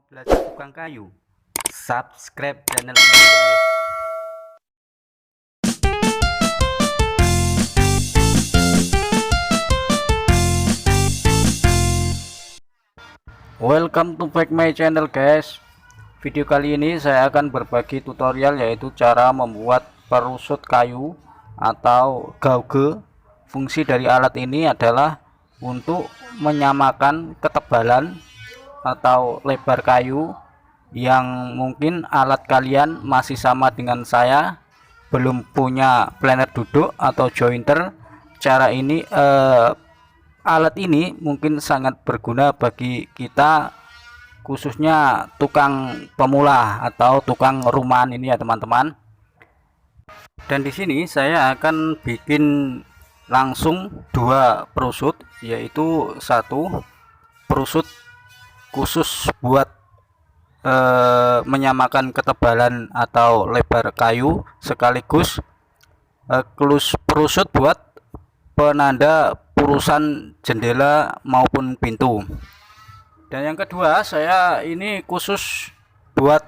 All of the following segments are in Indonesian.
belajar tukang kayu? Subscribe channel ini guys. Welcome to back my channel guys. Video kali ini saya akan berbagi tutorial yaitu cara membuat perusut kayu atau gauge. Fungsi dari alat ini adalah untuk menyamakan ketebalan atau lebar kayu yang mungkin alat kalian masih sama dengan saya, belum punya planer duduk atau jointer. Alat ini mungkin sangat berguna bagi kita, khususnya tukang pemula atau tukang rumahan ini ya teman-teman. Dan di sini saya akan bikin langsung dua perusut, yaitu satu perusut khusus buat menyamakan ketebalan atau lebar kayu, sekaligus perusut buat penanda purusan jendela maupun pintu. Dan yang kedua, saya ini khusus buat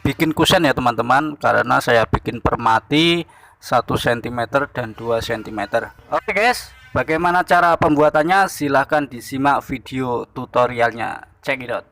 bikin kusen ya teman-teman, karena saya bikin permati 1 cm dan 2 cm. Oke guys, bagaimana cara pembuatannya? Silahkan disimak video tutorialnya. Check it out.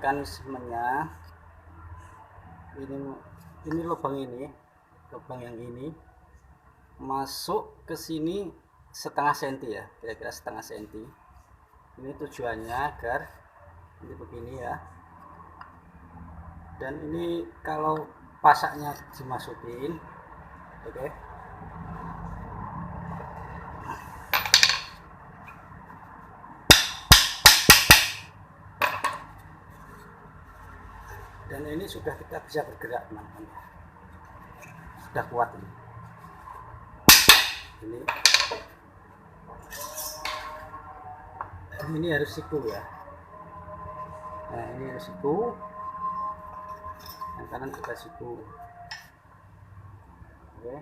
mekanismenya ini lubang yang ini masuk ke sini setengah senti ya, kira-kira setengah senti. Ini tujuannya agar ini begini ya, dan ini kalau pasaknya dimasukin, oke. Dan ini sudah kita bisa bergerak, teman-teman, sudah kuat ini harus siku ya. Nah, ini harus siku, yang kanan juga siku, oke.